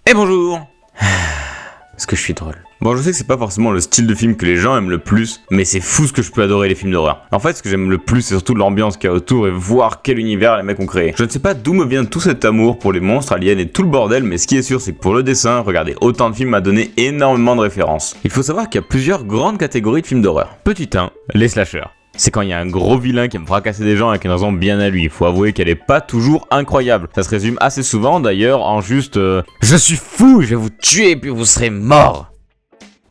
Et bonjour. Est-ce que je suis drôle? Bon, je sais que c'est pas forcément le style de film que les gens aiment le plus, mais c'est fou ce que je peux adorer les films d'horreur. En fait, ce que j'aime le plus, c'est surtout l'ambiance qu'il y a autour et voir quel univers les mecs ont créé. Je ne sais pas d'où me vient tout cet amour pour les monstres, aliens et tout le bordel, mais ce qui est sûr, c'est que pour le dessin, regarder autant de films m'a donné énormément de références. Il faut savoir qu'il y a plusieurs grandes catégories de films d'horreur. Petit 1, les slashers. C'est quand il y a un gros vilain qui aime fracasser des gens avec une raison bien à lui. Faut avouer qu'elle est pas toujours incroyable. Ça se résume assez souvent d'ailleurs en juste je suis fou, je vais vous tuer puis vous serez mort.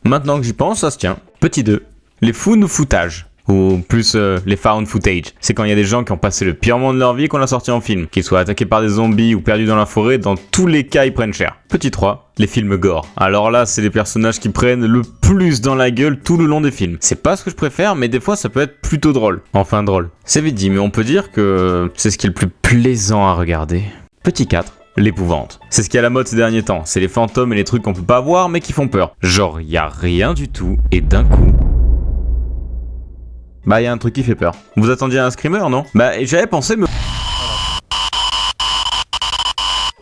Maintenant que j'y pense, ça se tient. Petit 2. Les found footage. Ou plus les found footage. C'est quand il y a des gens qui ont passé le pire moment de leur vie qu'on a sorti en film. Qu'ils soient attaqués par des zombies ou perdus dans la forêt, dans tous les cas ils prennent cher. Petit 3. Les films gore. Alors là, c'est les personnages qui prennent le plus dans la gueule tout le long des films. C'est pas ce que je préfère, mais des fois ça peut être plutôt drôle. Enfin drôle. C'est vite dit, mais on peut dire que c'est ce qui est le plus plaisant à regarder. Petit 4. L'épouvante. C'est ce qui est à la mode ces derniers temps. C'est les fantômes et les trucs qu'on peut pas voir mais qui font peur. Genre, y a rien du tout et d'un coup... Bah, y a un truc qui fait peur. Vous attendiez un screamer, non? Bah, j'avais pensé me...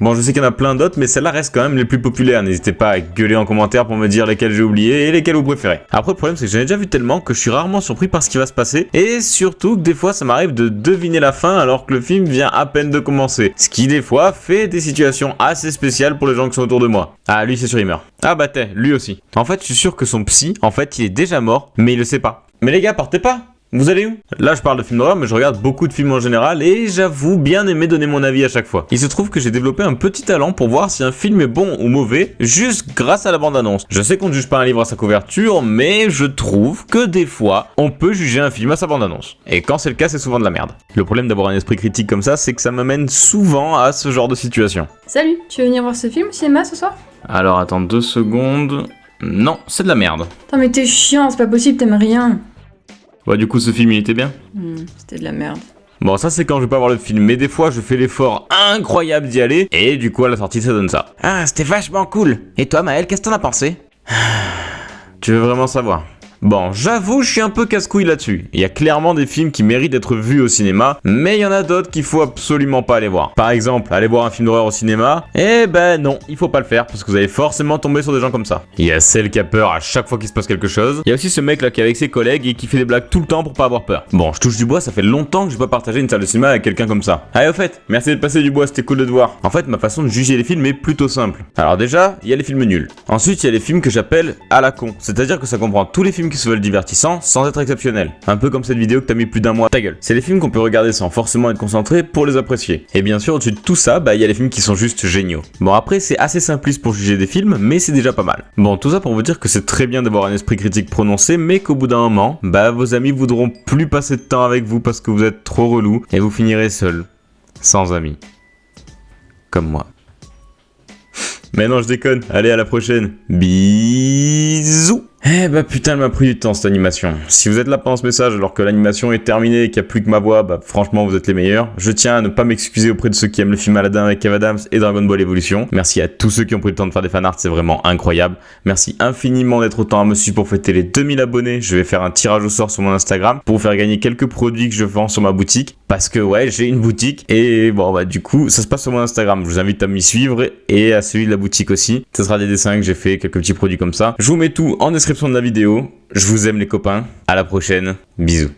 Bon, je sais qu'il y en a plein d'autres, mais celles-là restent quand même les plus populaires. N'hésitez pas à gueuler en commentaire pour me dire lesquelles j'ai oublié et lesquelles vous préférez. Après, le problème, c'est que j'en ai déjà vu tellement que je suis rarement surpris par ce qui va se passer. Et surtout que des fois, ça m'arrive de deviner la fin alors que le film vient à peine de commencer. Ce qui, des fois, fait des situations assez spéciales pour les gens qui sont autour de moi. Ah, lui, c'est sûr, il meurt. Ah bah t'es, lui aussi. En fait, je suis sûr que son psy, en fait, il est déjà mort, mais il le sait pas. Mais les gars, partez pas! Vous allez où? Là je parle de films d'horreur mais je regarde beaucoup de films en général et j'avoue bien aimer donner mon avis à chaque fois. Il se trouve que j'ai développé un petit talent pour voir si un film est bon ou mauvais juste grâce à la bande-annonce. Je sais qu'on ne juge pas un livre à sa couverture mais je trouve que des fois on peut juger un film à sa bande-annonce. Et quand c'est le cas c'est souvent de la merde. Le problème d'avoir un esprit critique comme ça c'est que ça m'amène souvent à ce genre de situation. Salut, tu veux venir voir ce film au cinéma ce soir? Alors attends 2 secondes... Non, c'est de la merde. Attends mais t'es chiant, c'est pas possible, t'aimes rien. Bah du coup ce film il était bien. C'était de la merde. Bon ça c'est quand je vais pas voir le film, mais des fois je fais l'effort incroyable d'y aller, et du coup à la sortie ça donne ça. Ah c'était vachement cool. Et toi Maël, qu'est-ce que t'en as pensé? Tu veux vraiment savoir? Bon, j'avoue, je suis un peu casse-couille là-dessus. Il y a clairement des films qui méritent d'être vus au cinéma, mais il y en a d'autres qu'il faut absolument pas aller voir. Par exemple, aller voir un film d'horreur au cinéma, eh ben non, il faut pas le faire, parce que vous allez forcément tomber sur des gens comme ça. Il y a celle qui a peur à chaque fois qu'il se passe quelque chose. Il y a aussi ce mec là qui est avec ses collègues et qui fait des blagues tout le temps pour pas avoir peur. Bon, je touche du bois, ça fait longtemps que j'ai pas partagé une salle de cinéma avec quelqu'un comme ça. Allez au fait, merci d'être passé du bois, c'était cool de te voir. En fait, ma façon de juger les films est plutôt simple. Alors déjà, il y a les films nuls. Ensuite, il y a les films que j'appelle à la con, c'est-à-dire que ça comprend tous les films qui se veulent divertissants sans être exceptionnels. Un peu comme cette vidéo que t'as mis plus d'1 mois. Ta gueule. C'est les films qu'on peut regarder sans forcément être concentré pour les apprécier. Et bien sûr, au-dessus de tout ça, bah il y a les films qui sont juste géniaux. Bon après, c'est assez simpliste pour juger des films, mais c'est déjà pas mal. Bon, tout ça pour vous dire que c'est très bien d'avoir un esprit critique prononcé, mais qu'au bout d'un moment, bah vos amis voudront plus passer de temps avec vous parce que vous êtes trop relou et vous finirez seul, sans amis. Comme moi. Mais non, je déconne. Allez, à la prochaine. Bisous. Eh bah putain, elle m'a pris du temps cette animation. Si vous êtes là pendant ce message alors que l'animation est terminée et qu'il n'y a plus que ma voix, bah franchement vous êtes les meilleurs. Je tiens à ne pas m'excuser auprès de ceux qui aiment le film Aladdin avec Kev Adams et Dragon Ball Evolution. Merci à tous ceux qui ont pris le temps de faire des fanarts, c'est vraiment incroyable. Merci infiniment d'être autant à me suivre pour fêter les 2000 abonnés. Je vais faire un tirage au sort sur mon Instagram pour vous faire gagner quelques produits que je vends sur ma boutique. Parce que ouais, j'ai une boutique et bon bah du coup, ça se passe sur mon Instagram. Je vous invite à m'y suivre et à celui de la boutique aussi. Ce sera des dessins que j'ai fait, quelques petits produits comme ça. Je vous mets tout en description de la vidéo. Je vous aime les copains. À la prochaine. Bisous.